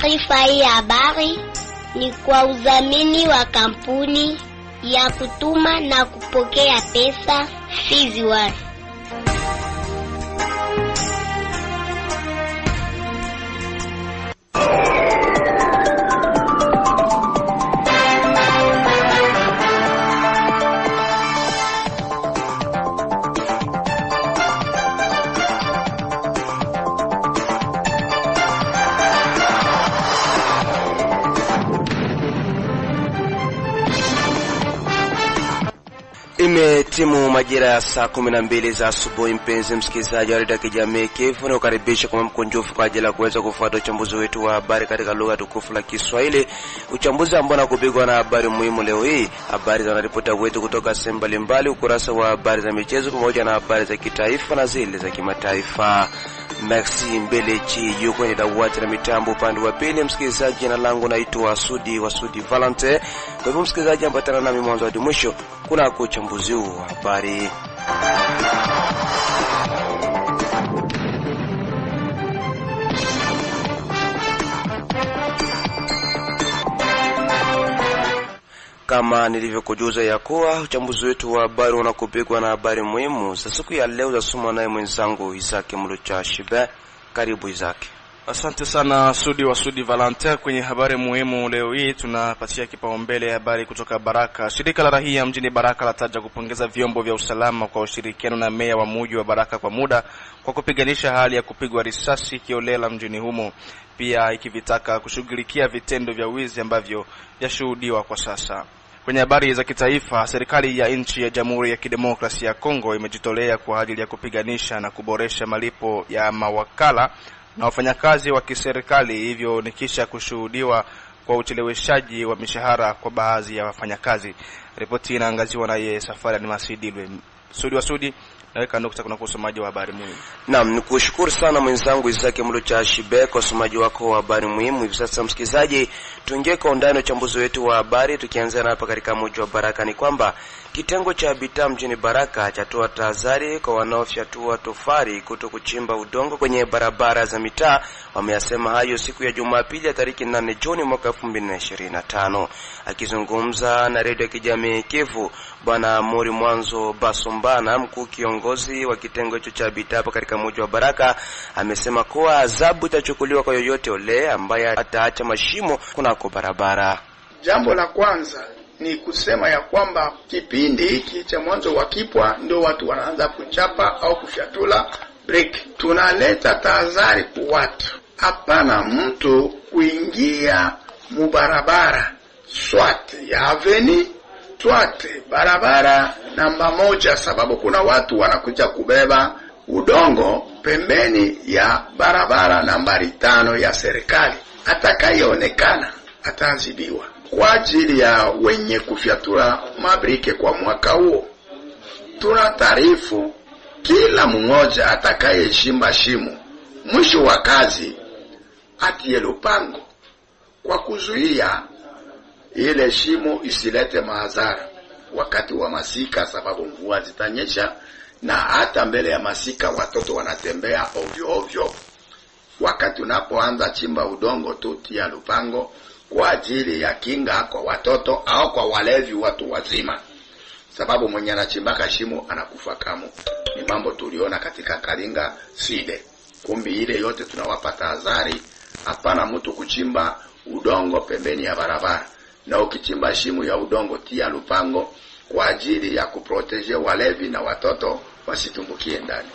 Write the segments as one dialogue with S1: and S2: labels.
S1: Taarifa hii habari ni kwa udhamini wa kampuni ya kutuma na kupokea pesa Fizi One.
S2: Imetimu majira ya saa 12 za asubuhi. Mpenzi msikilizaji wa Radio Kijamii Kivu, na ukaribisha kwa mkunjufu kwa ajili ya kuweza kufuata uchambuzi wetu wa habari katika lugha tukufu la Kiswahili. Uchambuzi ambao unakupigwa na habari muhimu leo hii, habari za wanaripota wetu kutoka sehemu mbalimbali, ukurasa wa habari za michezo pamoja na habari za kitaifa na zile za kimataifa. Maxi Mbelechi yuko kwenye dawati la mitambo upande wa pili. Msikilizaji, jina langu naitwa Sudi Valente. Kwa hivyo msikilizaji, ambatana nami mwanzo hadi mwisho kuna uchambuzi huu wa habari. Kama nilivyokujuza ya kuwa uchambuzi wetu wa habari unakupigwa na habari muhimu za siku ya leo, za soma naye mwenzangu Isaki Mulucha Shibe. Karibu Isaki.
S3: Asante sana Sudi Valente. Kwenye habari muhimu leo hii tunapatia kipaumbele habari kutoka Baraka. Shirika la raia mjini Baraka lataja kupongeza vyombo vya usalama kwa ushirikiano na meya wa mji wa Baraka kwa muda kwa kupiganisha hali ya kupigwa risasi kiolela mjini humo, pia ikivitaka kushughulikia vitendo vya wizi ambavyo yashuhudiwa kwa sasa. Kwenye habari za kitaifa, serikali ya nchi ya Jamhuri ya Kidemokrasia ya Kongo imejitolea kwa ajili ya kupiganisha na kuboresha malipo ya mawakala na wafanyakazi wa kiserikali, hivyo ni kisha kushuhudiwa kwa ucheleweshaji wa mishahara kwa baadhi ya wafanyakazi. Ripoti inaangaziwa na Safari ni Masidilwe. Sudi naweka nukta kuna usomaji wa habari muhimu.
S2: Naam, nikushukuru sana mwenzangu Isaki Mulucha Shibe kwa usomaji wako wa habari muhimu. Hivi sasa msikilizaji, tuingie kwa undani uchambuzi wetu wa habari, tukianza hapa katika mji wa Baraka. Ni kwamba kitengo cha Bita mjini Baraka chatoa tahadhari kwa wanaofyatua tofari kuto kuchimba udongo kwenye barabara za mitaa. Wameyasema hayo siku ya Jumapili ya tarehe 8 Juni mwaka 2025. Akizungumza na Radio Kijamii Kivu, Bwana Mori Mwanzo Basombana, mkuu kiongozi wa kitengo cha Bita hapa katika mji wa Baraka, amesema kuwa adhabu itachukuliwa kwa yoyote yule ambaye ataacha mashimo kunako barabara.
S4: Jambo la kwanza ni kusema ya kwamba kipindi hiki cha mwanzo wa kipwa ndio watu wanaanza kuchapa au kufyatula break. Tunaleta tahadhari kwa watu, hapana mtu kuingia mubarabara swate ya aveni swate barabara namba 1, sababu kuna watu wanakuja kubeba udongo pembeni ya barabara nambari 5 ya serikali. Atakayeonekana ataadhibiwa. Kwa ajili ya wenye kufyatura mabrike kwa mwaka huo, tunataarifu kila mmoja atakayeshimba shimo mwisho wa kazi atie lupango kwa kuzuia ile shimo isilete madhara wakati wa masika, sababu mvua zitanyesha na hata mbele ya masika watoto wanatembea ovyo. Wakati unapoanza chimba udongo, tutia lupango kwa ajili ya kinga kwa watoto au kwa walevi watu wazima, sababu mwenye anachimbaka shimo anakufa kamo. Ni mambo tuliona katika Karinga Side. Kumbi ile yote tunawapa tahadhari, hapana mtu kuchimba udongo pembeni ya barabara, na ukichimba shimo ya udongo tia lupango kwa ajili ya kuprotege walevi na watoto wasitumbukie ndani.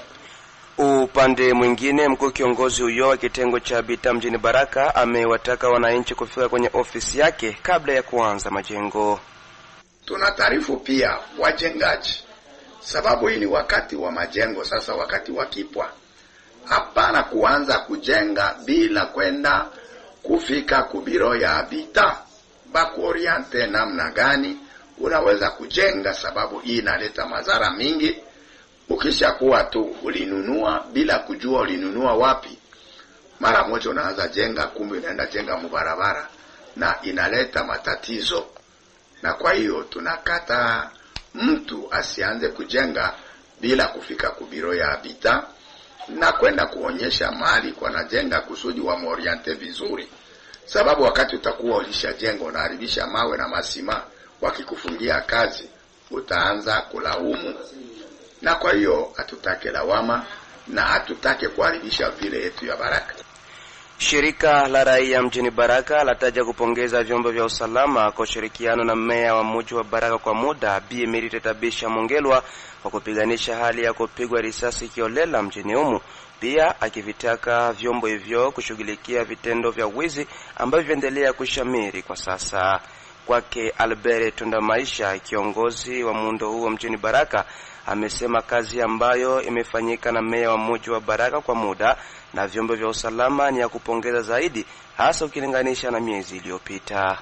S2: Upande mwingine, mkuu kiongozi huyo wa kitengo cha Bita mjini Baraka amewataka wananchi kufika kwenye ofisi yake kabla ya kuanza majengo.
S4: Tunataarifu pia wajengaji, sababu hii ni wakati wa majengo. Sasa wakati wa kipwa, hapana kuanza kujenga bila kwenda kufika kubiro ya Bita bakuoriente namna gani unaweza kujenga, sababu hii inaleta madhara mingi. Ukisha kuwa tu ulinunua bila kujua ulinunua wapi, mara moja unaanza jenga, kumbe unaenda jenga mubarabara na inaleta matatizo. Na kwa hiyo tunakata mtu asianze kujenga bila kufika kubiro ya Bita na kwenda kuonyesha mahali kwa najenga kusudi wa muoriente vizuri. sababu wakati utakuwa ulishajenga unaharibisha mawe na masima, wakikufungia kazi utaanza kulaumu. Na kwa hiyo hatutake lawama na hatutake kuharibisha vile yetu ya Baraka.
S2: Shirika la raia mjini Baraka lataja kupongeza vyombo vya usalama kwa ushirikiano na meya wa mji wa Baraka kwa muda Bi Emerite Tabisha Mongelwa kwa kupiganisha hali ya kupigwa risasi kiolela mjini humu. Pia akivitaka vyombo hivyo kushughulikia vitendo vya wizi ambavyo vinaendelea kushamiri kwa sasa. Kwake Albert Tundamaisha, kiongozi wa muundo huo mjini Baraka, amesema kazi ambayo imefanyika na meya wa mji wa Baraka kwa muda na vyombo vya usalama ni ya kupongeza zaidi, hasa ukilinganisha na miezi iliyopita.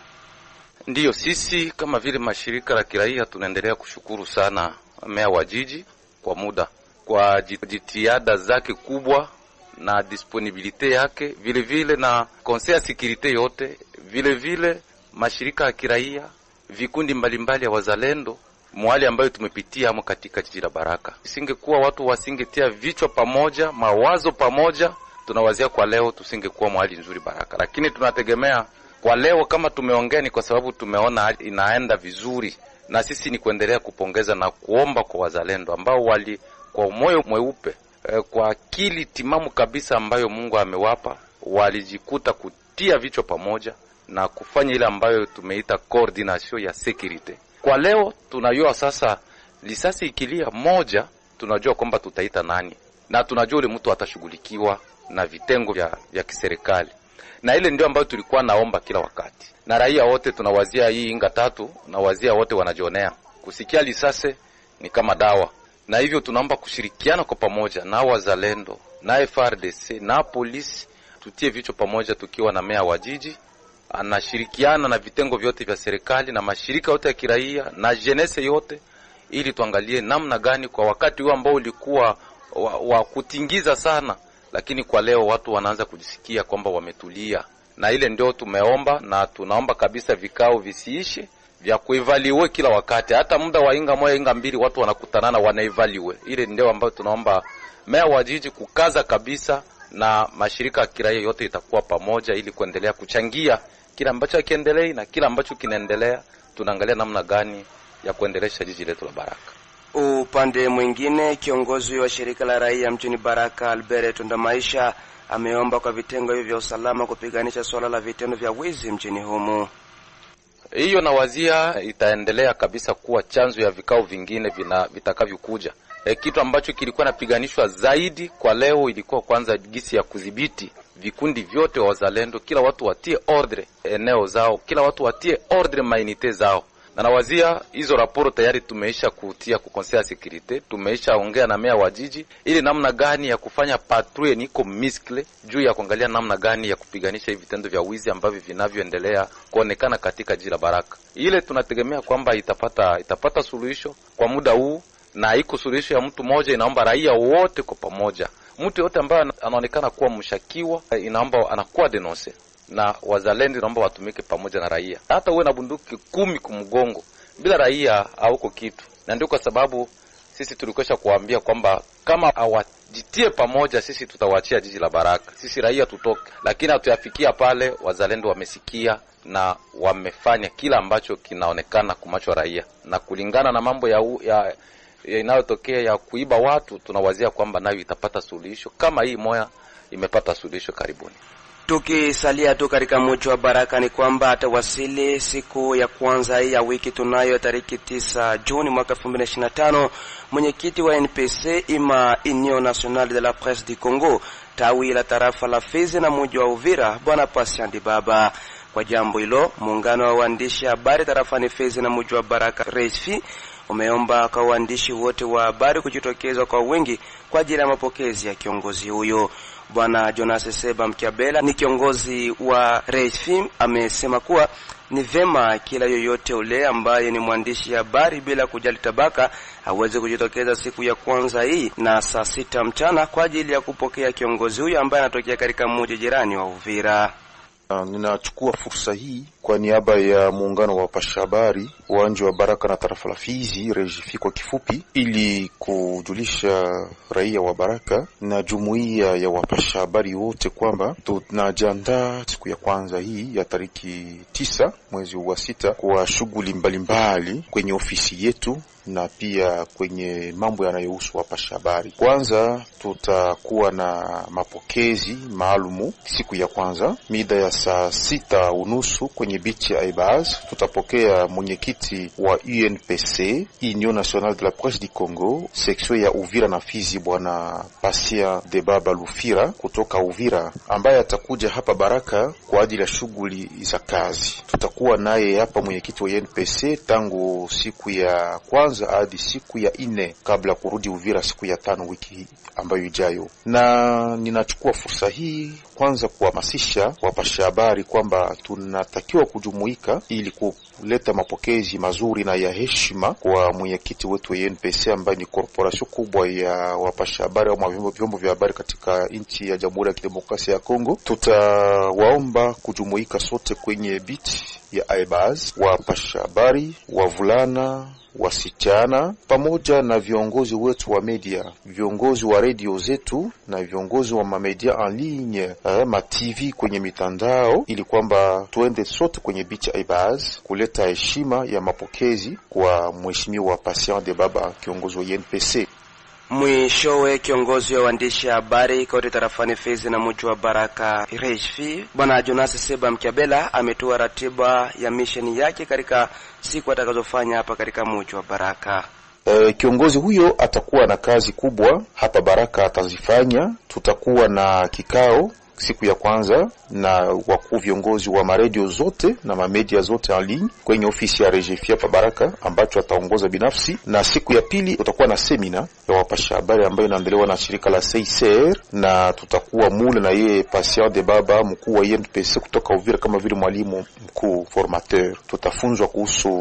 S5: Ndiyo, sisi kama vile mashirika la kiraia tunaendelea kushukuru sana meya wa jiji kwa muda, kwa jitihada zake kubwa na disponibilite yake, vile vile na conseil ya securite yote, vile vile mashirika ya kiraia, vikundi mbalimbali ya wazalendo, mwali ambayo tumepitia hapo katika jiji la Baraka. Isingekuwa watu wasingetia vichwa pamoja, mawazo pamoja, tunawazia kwa leo tusingekuwa mwali nzuri Baraka. Lakini tunategemea kwa leo kama tumeongea ni kwa sababu tumeona inaenda vizuri, na sisi ni kuendelea kupongeza na kuomba kwa wazalendo ambao wali kwa moyo mweupe, kwa akili timamu kabisa ambayo Mungu amewapa, walijikuta kutia vichwa pamoja na kufanya ile ambayo tumeita coordination ya security. Kwa leo tunajua sasa lisasi ikilia moja, tunajua kwamba tutaita nani, na tunajua ile mtu atashughulikiwa na vitengo vya kiserikali. Na ile ndio ambayo tulikuwa naomba kila wakati. Na raia wote tunawazia hii inga tatu, na wazia wote wanajionea. Kusikia lisasi ni kama dawa. Na hivyo tunaomba kushirikiana kwa pamoja na wazalendo, na FRDC, na polisi, tutie vichwa pamoja tukiwa na meya wa jiji. Anashirikiana na vitengo vyote vya serikali na mashirika yote ya kiraia na jenese yote, ili tuangalie namna gani kwa wakati huu ambao ulikuwa wa kutingiza sana, lakini kwa leo watu wanaanza kujisikia kwamba wametulia. Na ile ndio tumeomba, na tunaomba kabisa vikao visiishe vya kuevaluate kila wakati, hata muda wa inga moja inga mbili watu wanakutanana wanaevaluate. Ile ndio ambayo tunaomba meya wa jiji kukaza kabisa, na mashirika ya kiraia yote itakuwa pamoja ili kuendelea kuchangia kila ambacho kiendelee, na kila ambacho kinaendelea tunaangalia namna gani ya kuendelesha jiji letu la Baraka.
S2: Upande mwingine, kiongozi wa shirika la raia mjini Baraka Albert Tundamaisha ameomba kwa vitengo hivyo vya usalama kupiganisha swala la vitendo vya wizi mjini humu.
S5: Hiyo na wazia itaendelea kabisa kuwa chanzo ya vikao vingine vitakavyokuja. Kitu ambacho kilikuwa napiganishwa zaidi kwa leo ilikuwa kwanza gisi ya kudhibiti vikundi vyote wa wazalendo, kila watu watie ordre eneo zao, kila watu watie ordre mainite zao. Na nawazia hizo raporo tayari tumeisha kutia ku conseil ya securite, tumeisha ongea na meya wa jiji ili namna gani ya kufanya patrouille niko miskle juu ya kuangalia namna gani ya kupiganisha hivi vitendo vya wizi ambavyo vinavyoendelea kuonekana katika jiji la Baraka. Ile tunategemea kwamba itapata suluhisho kwa muda huu, na iko suluhisho ya mtu mmoja, inaomba raia wote kwa pamoja. Mtu yote ambaye anaonekana kuwa mshakiwa inaomba anakuwa denonce, na wazalendo naomba watumike pamoja na raia. Hata uwe na bunduki 10 kumgongo, bila raia hauko kitu. Na ndio kwa sababu sisi tulikosha kuambia kwamba kama hawajitie pamoja, sisi tutawaachia jiji la Baraka, sisi raia tutoke. Lakini hatuyafikia pale, wazalendo wamesikia na wamefanya kila ambacho kinaonekana kumacho raia, na kulingana na mambo ya inayotokea ya kuiba watu, tunawazia kwamba nayo itapata suluhisho kama hii moya imepata suluhisho karibuni.
S2: Tukisalia tu katika mji wa Baraka ni kwamba atawasili siku ya kwanza hii ya wiki tunayo tariki 9 Juni mwaka 2025 mwenyekiti wa NPC ima Union Nationale de la Presse du Congo tawi la tarafa la Fizi na mji wa Uvira, bwana Patient Dibaba. Kwa jambo hilo, muungano wa waandishi habari tarafani Fizi na mji wa Baraka RSF umeomba kwa waandishi wote wa habari kujitokeza kwa wingi kwa ajili ya mapokezi ya kiongozi huyo. Bwana Jonas Seba Mkiabela ni kiongozi wa RSF, amesema kuwa ni vema kila yoyote ule ambaye ni mwandishi habari bila kujali tabaka aweze kujitokeza siku ya kwanza hii na saa 6 mchana kwa ajili ya kupokea kiongozi huyo ambaye anatokea katika mji jirani wa Uvira.
S6: Ninachukua fursa hii kwa niaba ya muungano wa wapasha habari uwanja wa Baraka na tarafa la Fizi, REGIFI kwa kifupi, ili kujulisha raia wa Baraka na jumuiya ya wapasha habari wote kwamba tunajiandaa siku ya kwanza hii ya tariki 9 mwezi wa 6 kwa shughuli mbalimbali kwenye ofisi yetu na pia kwenye mambo yanayohusu wapasha habari. Kwanza tutakuwa na mapokezi maalumu siku ya kwanza mida ya saa 6:30 kwenye bichi ya Aibaz. Tutapokea mwenyekiti wa UNPC, Union Nationale de la Presse du Congo, section ya Uvira na Fizi, bwana Patient de Baba Lufira kutoka Uvira, ambaye atakuja hapa Baraka kwa ajili ya shughuli za kazi. Tutakuwa naye hapa mwenyekiti wa UNPC tangu siku ya kwanza hadi siku ya 4 kabla kurudi Uvira siku ya 5 wiki ambayo ijayo. Na ninachukua fursa hii kwanza kuhamasisha wapasha habari kwamba tunatakiwa kujumuika ili kuleta mapokezi mazuri na ya heshima kwa mwenyekiti wetu wa UNPC ambaye ni korporasyon kubwa ya wapasha habari au vyombo vya habari katika nchi ya Jamhuri ya Kidemokrasia ya Kongo. Tutawaomba kujumuika sote kwenye beach ya Aibaz, wapasha habari, wavulana, wasichana, pamoja na viongozi wetu wa media, viongozi wa radio zetu na viongozi wa mamedia en ligne, ma TV kwenye mitandao, ili kwamba tuende sote kwenye beach Aibaz kuleta heshima ya mapokezi kwa mheshimiwa Patient de Baba, kiongozi wa UNPC.
S2: Mwishowe kiongozi wa waandishi habari kote tarafani Fizi na mji wa Baraka REGIFI, bwana Jonas Seba Mkiabela ametoa ratiba ya mission yake katika siku atakazofanya hapa katika mji wa Baraka.
S6: Kiongozi huyo atakuwa na kazi kubwa hapa Baraka atazifanya. Tutakuwa na kikao siku ya kwanza na wakuu viongozi wa maredio zote na mamedia zote en ligne kwenye ofisi ya REGIFI hapa Baraka, ambacho ataongoza binafsi. Na siku ya pili tutakuwa na semina ya wapasha habari ambayo inaandaliwa na shirika la CICR, na tutakuwa mule na yeye Patient de Baba, mkuu wa UNPC kutoka Uvira, kama vile mwalimu mkuu formateur. Tutafunzwa kuhusu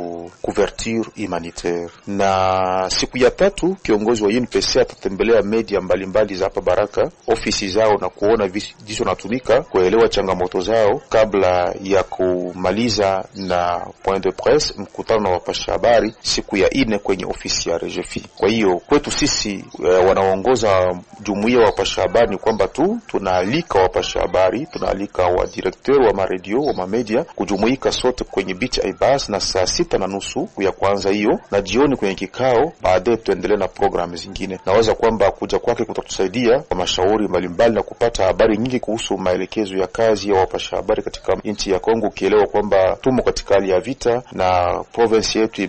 S6: couverture humanitaire. Na siku ya tatu kiongozi wa UNPC atatembelea media mbalimbali za hapa Baraka, ofisi zao, na kuona jinsi wanatumika, kuelewa changamoto zao kabla ya kumaliza na point de presse, mkutano na wapasha habari siku ya 4 kwenye ofisi ya REGIFI. Kwa hiyo kwetu sisi wanaongoza jumuiya wa wapasha habari ni kwamba tunaalika wapasha habari, tunaalika wa directeur wa maredio wa mamedia kujumuika sote kwenye beach Aibaz na saa 6:30 ya kwanza hiyo, na jioni kwenye kikao. Baadaye tuendelee na programu zingine. Naweza kwamba kuja kwake kutatusaidia kwa mashauri mbalimbali na kupata habari nyingi kuhusu maelekezo ya kazi ya wapasha habari katika nchi ya Kongo, kielewa kwamba tumo katika hali ya vita na province yetu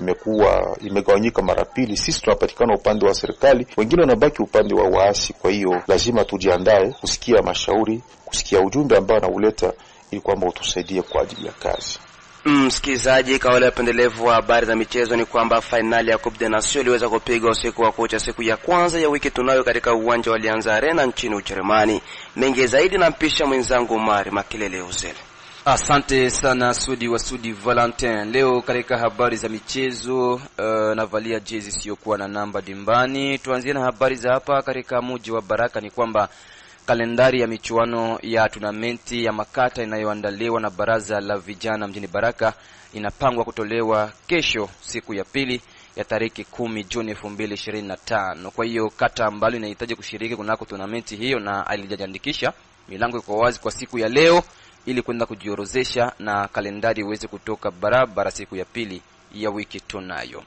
S6: imegawanyika mara pili. Sisi tunapatikana upande wa serikali, wengine wanabaki upande wa waasi. Kwa hiyo lazima tujiandae kusikia mashauri, kusikia ujumbe ambao anauleta ili kwamba utusaidie kwa ajili ya kazi.
S2: Msikizaji, kwa wale pendelevu wa habari za michezo ni kwamba finali ya Coupe des Nations iliweza kupigwa usiku wa kucha siku ya kwanza ya wiki tunayo katika uwanja wa Allianz Arena nchini Ujerumani. Mengi zaidi na mpisha mwenzangu Mari Makelele Uzele.
S7: Asante sana Sudi Valentin. Leo katika habari za michezo navalia jezi isiyokuwa na namba dimbani. Tuanzie na habari za hapa katika mji wa Baraka ni kwamba kalendari ya michuano ya tunamenti ya makata inayoandaliwa na baraza la vijana mjini Baraka inapangwa kutolewa kesho siku ya pili ya tariki 10 Juni 2025. Kwa hiyo kata ambalo inahitaji kushiriki kunako tunamenti hiyo na alijiandikisha, milango iko wazi kwa siku ya leo ili kwenda kujiorozesha na kalendari iweze kutoka barabara siku ya pili ya wiki tunayo.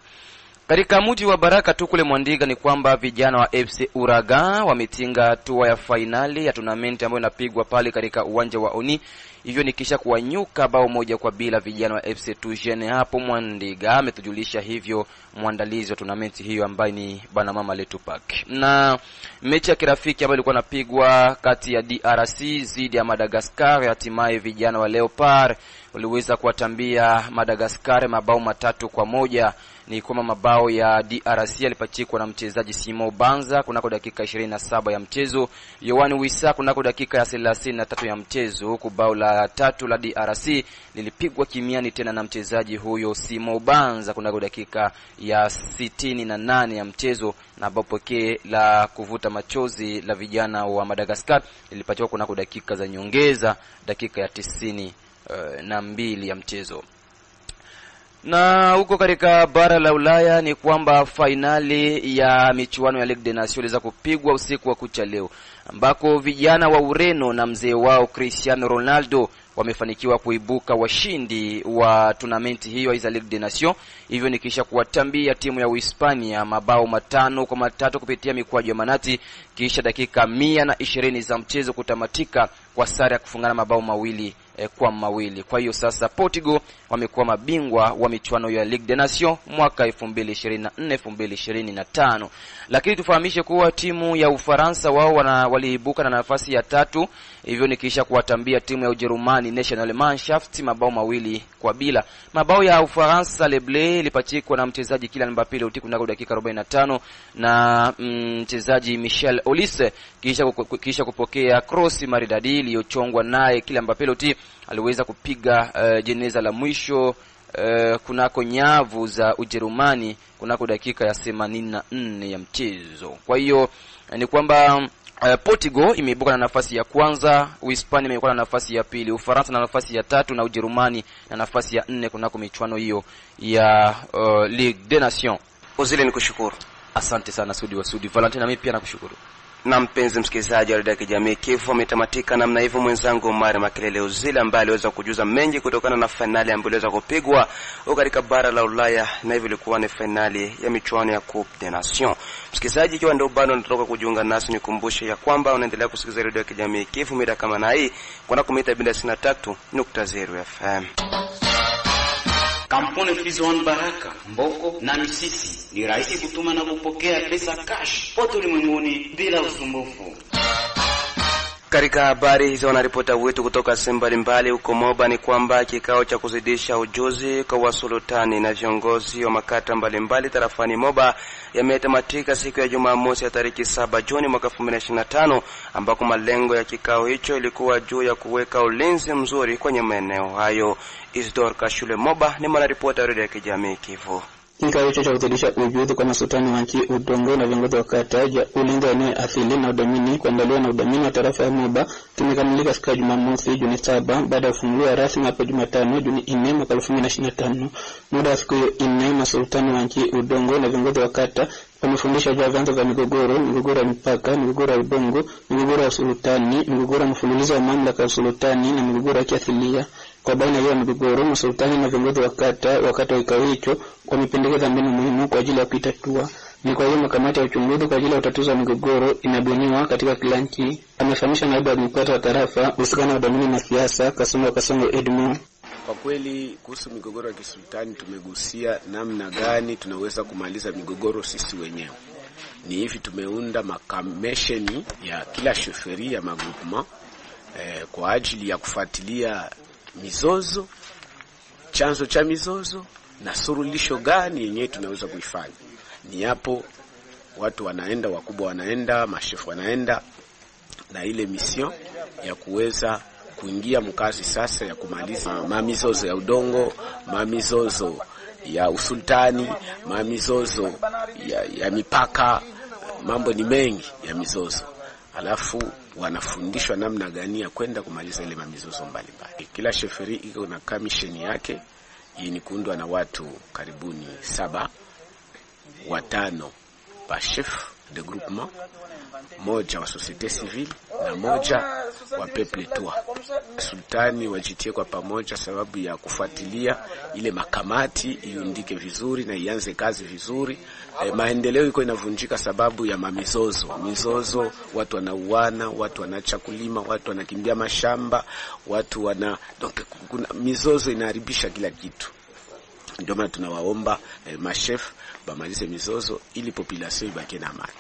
S7: Katika mji wa Baraka tu kule Mwandiga ni kwamba vijana wa FC Uraga wametinga hatua ya finali ya tournament ambayo inapigwa pale katika uwanja wa Oni. Hivyo ni kisha kuwanyuka bao 1-0 vijana wa FC Tujene hapo Mwandiga. Ametujulisha hivyo mwandalizi wa tournament hiyo ambaye ni bana mama letu Park. Na mechi ya kirafiki ambayo ilikuwa inapigwa kati ya DRC dhidi ya Madagascar, hatimaye vijana wa Leopard waliweza kuwatambia Madagascar mabao 3-1. Ni kama mabao ya DRC yalipachikwa na mchezaji Simo Banza kunako dakika 27 ya mchezo, Yohani Wisa kunako dakika ya 33 ya mchezo, huku bao la 3 la DRC lilipigwa kimiani tena na mchezaji huyo Simo Banza kunako dakika ya 68 ya mchezo, na bao pekee la kuvuta machozi la vijana wa Madagascar lilipachikwa kunako dakika za nyongeza, dakika ya 90 12 ya mchezo. Na huko katika bara la Ulaya ni kwamba finali ya michuano ya Ligue des Nations iliweza kupigwa usiku wa kucha leo, ambako vijana wa Ureno na mzee wao Cristiano Ronaldo wamefanikiwa kuibuka washindi wa tournament hiyo ya Ligue des Nations. Hivyo ni kisha kuwatambia timu ya Uhispania mabao 5-3 kupitia mikwaju ya manati, kisha dakika 120 za mchezo kutamatika kwa sare ya kufungana mabao 2-2. Kwa hiyo sasa Portugal wamekuwa mabingwa wa michuano ya Ligue des Nations mwaka 2024-2025. Lakini tufahamishe kuwa timu ya Ufaransa wao waliibuka na nafasi ya 3, hivyo ni kisha kuwatambia timu ya Ujerumani National Mannschaft mabao 2-0. Mabao ya Ufaransa Le Bleu ilipachikwa na mchezaji Kylian Mbappe usiku na dakika 45 na mchezaji Michel Olise, kisha kupokea cross maridadi iliyochongwa naye Kylian Mbappe aliweza kupiga jeneza la mwisho kunako nyavu za Ujerumani kunako dakika ya 84 ya mchezo. Kwa hiyo ni kwamba Portugal imeibuka na nafasi ya kwanza, Uhispania imeibuka na nafasi ya pili, Ufaransa na nafasi ya 3 na Ujerumani na nafasi ya 4 kunako michuano hiyo ya Ligue des Nations.
S2: Uzile nikushukuru.
S7: Asante sana Sudi Valentina, mimi pia nakushukuru.
S2: Na mpenzi msikilizaji wa Radio Kijamii, kifo umetamatika namna hivyo. Mwenzangu Omar Makelele Uzile ambaye aliweza kujuza mengi kutokana na finali ambayo iliweza kupigwa katika bara la Ulaya, na hivyo ilikuwa ni finali ya michuano ya Coupe des Nations. Msikilizaji, ikiwa ndio bado unatoka kujiunga nasi, nikumbushe ya kwamba unaendelea kusikiliza Radio Kijamii kifo mida kama na hii kuna kumita 93.0 FM.
S8: Kampuni Fizon Baraka, Mboko na Misisi ni rahisi kutuma na kupokea pesa cash pote ulimwenguni bila usumbufu.
S2: Katika habari hizo wanaripota wetu kutoka sehemu mbalimbali huko Moba ni kwamba kikao cha kuzidisha ujuzi kwa wasultani na viongozi wa makata mbalimbali tarafani Moba yametamatika siku ya Jumamosi ya tarehe 7 Juni mwaka 2025, ambako malengo ya kikao hicho ilikuwa juu ya kuweka ulinzi mzuri kwenye maeneo hayo. Isidore Kashule Moba ni mwanaripota wa Radio Kijamii Kivu.
S9: Kikao hicho cha kuzidisha ujuzi kwa masultani wa nchi Udongo na viongozi wa kata ya ulinzi wa eneo asili na udhamini kuandaliwa na udhamini wa tarafa ya Moba kimekamilika siku ya Jumamosi Juni 7 baada ya kufunguliwa rasmi hapo Jumatano Juni 4 mwaka 2025. Muda wa siku hiyo 4 masultani wa nchi Udongo na viongozi wa kata wamefundisha juu ya vyanzo vya migogoro ya mipaka, migogoro ya udongo, migogoro ya usultani, migogoro ya mfululizo wa mamlaka ya usultani na migogoro ya kiasilia. Kwa baina ya migogoro, masultani na viongozi wa kata wakati wa kikao hicho wamependekeza mbinu muhimu kwa ajili ya kuitatua. Ni kwa hiyo kamati ya uchunguzi kwa ajili ya utatuzi wa migogoro inabuniwa katika kila nchi. Amefahamisha naibu administrator wa tarafa usikana na udhamini na siasa Kasongo Edmond.
S10: Kwa kweli kuhusu migogoro ya kisultani tumegusia namna gani tunaweza kumaliza migogoro sisi wenyewe. Ni hivi tumeunda makamisheni ya kila shoferi ya magrupema kwa ajili ya kufuatilia mizozo, chanzo cha mizozo na suluhisho gani yenyewe tunaweza kuifanya. Ni hapo watu wanaenda, wakubwa wanaenda, mashefu wanaenda na ile mission ya kuweza kuingia mkazi sasa ya kumaliza mamizozo ya udongo, mamizozo ya usultani, mamizozo ya mipaka. Mambo ni mengi ya mizozo. Alafu wanafundishwa namna gani ya kwenda kumaliza ile mamizozo mbalimbali. Kila sheferi iko na kamisheni yake. Hii ni kuundwa na watu karibuni 7, 5 pa chef de groupement, moja wa societe civile na moja wa peuple toi. Sultani wajitie kwa pamoja sababu ya kufuatilia ile makamati iundike vizuri na ianze kazi vizuri. Maendeleo iko inavunjika sababu ya mizozo, watu wanauana, watu wanaacha kulima, watu wanakimbia mashamba, watu kuna mizozo inaharibisha kila kitu. Ndio maana tunawaomba mashef bamalize mizozo ili population ibaki na amani.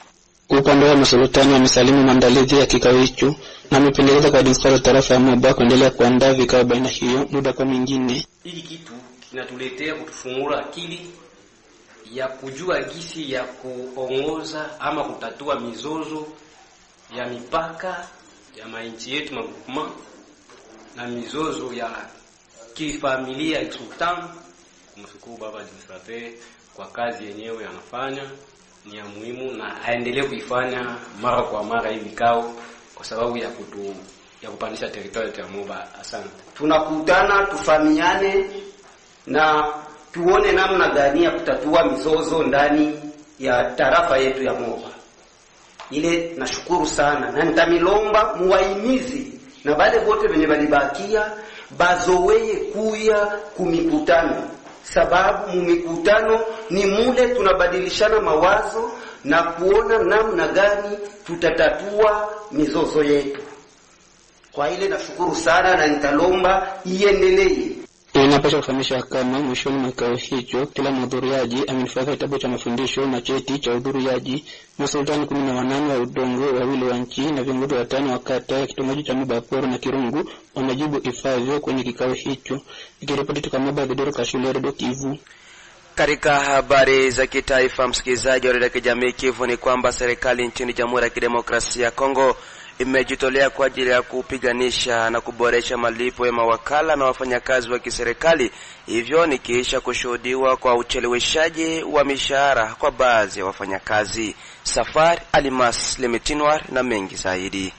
S9: Upande wa masultani wamesalimu maandalizi ya kikao hicho na wamependekeza kwa disparo tarafa ya Moba kuendelea kuandaa vikao baina hiyo muda kwa mingine.
S11: Hili kitu kinatuletea kutufungua akili ya kujua gisi ya kuongoza ama kutatua mizozo ya mipaka ya mainchi yetu magukuma na mizozo ya kifamilia ya sultan. Kumshukuru baba administrateur kwa kazi yenyewe anafanya, ni ya muhimu na aendelee kuifanya mara kwa mara hivi vikao kwa sababu ya ya kupandisha territory ya Moba. Asante.
S12: Tunakutana tufahamiane na tuone namna gani ya kutatua mizozo ndani ya tarafa yetu ya Moba. Ile nashukuru sana na nitamilomba muwaimizi na wale wote wenye walibakia bazoweye kuya kumikutano, sababu mumikutano ni mule tunabadilishana mawazo na kuona namna gani tutatatua mizozo yetu. Kwa ile nashukuru sana na nitalomba iendelee.
S9: Inapaswa kufahamisha kama mwishoni mwa kikao hicho kila mhudhuriaji amenifadhili kitabu cha mafundisho na cheti cha udhuriaji. Masultani 18 wa udongo, wawili wa nchi na viongozi 5 wa kata ya kitongoji cha Mabaporo na Kirungu wamejibu ifavyo kwenye kikao hicho. Ikiripoti kutoka Mabagedoro Kashule Radio Kivu.
S2: Katika habari za kitaifa, msikilizaji wa Radio Kijamii Kivu, ni kwamba serikali nchini Jamhuri ya Kidemokrasia ya Kongo imejitolea kwa ajili ya kupiganisha na kuboresha malipo ya mawakala na wafanyakazi wa kiserikali. Hivyo ni kisha kushuhudiwa kwa ucheleweshaji wa mishahara kwa baadhi ya wafanyakazi. Safari Alimas Limitinwar na mengi zaidi.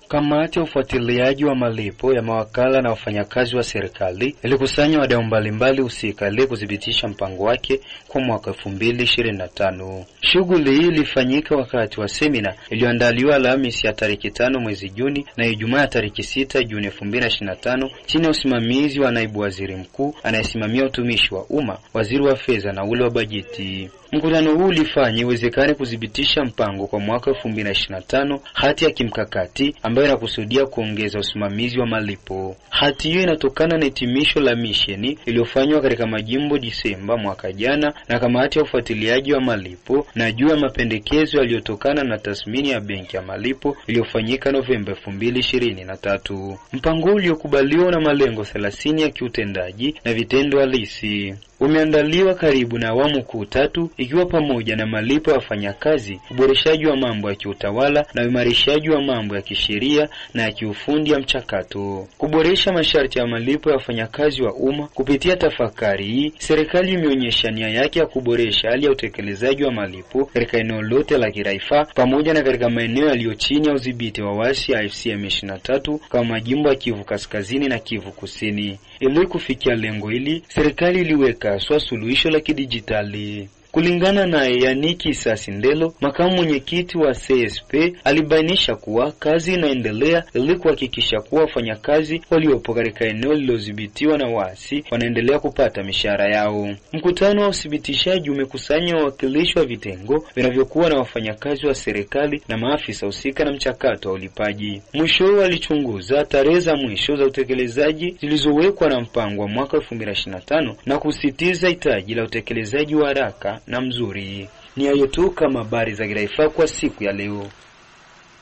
S13: Kamati ya ufuatiliaji wa malipo ya mawakala na wafanyakazi wa serikali ilikusanya wadau mbalimbali husika ili kudhibitisha mpango wake kwa mwaka 2025. Shughuli hii ilifanyika wakati wa semina iliyoandaliwa Alhamisi ya tarehe 5 mwezi Juni na Ijumaa ya tarehe 6 Juni 2025 chini ya usimamizi wa naibu waziri mkuu anayesimamia utumishi wa umma, waziri wa fedha na ule wa bajeti. Mkutano huu ulifanya iwezekane kudhibitisha mpango kwa mwaka 2025, hati ya kimkakati ambayo inakusudia kuongeza usimamizi wa malipo. Hati hiyo inatokana na hitimisho la misheni iliyofanywa katika majimbo Disemba mwaka jana na kamati ya ufuatiliaji wa malipo na juu ya mapendekezo yaliyotokana na tathmini ya benki ya malipo iliyofanyika Novemba 2023. Mpango uliokubaliwa na malengo 30 ya kiutendaji na vitendo halisi umeandaliwa karibu na awamu kuu 3, ikiwa pamoja na malipo ya wafanyakazi, uboreshaji wa mambo ya kiutawala na uimarishaji wa mambo ya kisheria na ya kiufundi ya mchakato. Kuboresha masharti ya malipo ya wafanyakazi wa umma. Kupitia tafakari hii, serikali imeonyesha nia yake ya kuboresha hali ya utekelezaji wa malipo katika eneo lote la kiraifa pamoja na katika maeneo yaliyo chini ya udhibiti wa waasi ya AFC M23 kama majimbo ya Kivu Kaskazini na Kivu Kusini. Ili kufikia lengo hili, serikali iliweka suluhisho la kidijitali. Kulingana na Yaniki Sasindelo, makamu mwenyekiti wa CSP, alibainisha kuwa kazi inaendelea ili kuhakikisha kuwa wafanyakazi waliopo katika eneo lililodhibitiwa na waasi wanaendelea kupata mishahara yao. Mkutano wa uthibitishaji umekusanya wawakilishi wa vitengo vinavyokuwa na wafanyakazi wa serikali na maafisa husika na mchakato wa ulipaji. Mwishowe alichunguza tarehe za mwisho za utekelezaji zilizowekwa na mpango wa mwaka 2025 na kusisitiza hitaji la utekelezaji wa haraka na mzuri. Ni hayo tu kama habari za kitaifa kwa siku ya leo.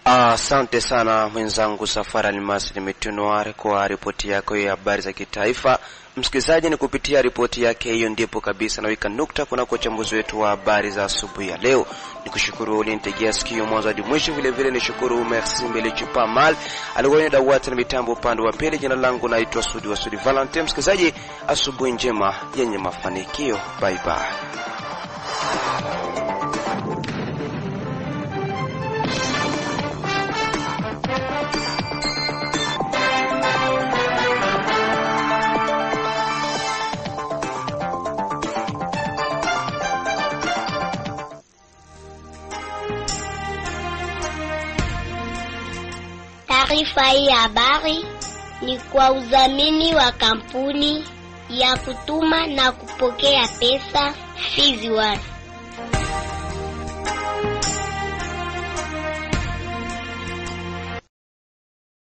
S2: Asante sana mwenzangu Safari Almasi Limitinwar kwa ripoti yako ya habari za kitaifa. Msikilizaji, ni kupitia ripoti yake hiyo ndipo kabisa naweka nukta kunako uchambuzi wetu wa habari za asubuhi ya leo. Nikushukuru ulinitegea sikio mwanzo hadi mwisho. Vile vile nishukuru Merci Mbelechupa Mal alikuwa dawati na mitambo upande wa pili. Jina langu naitwa Sudi Valentine. Msikilizaji, asubuhi njema yenye mafanikio. Bye bye.
S1: Taarifa hii ya habari ni kwa udhamini wa kampuni ya kutuma na kupokea pesa Fizi One.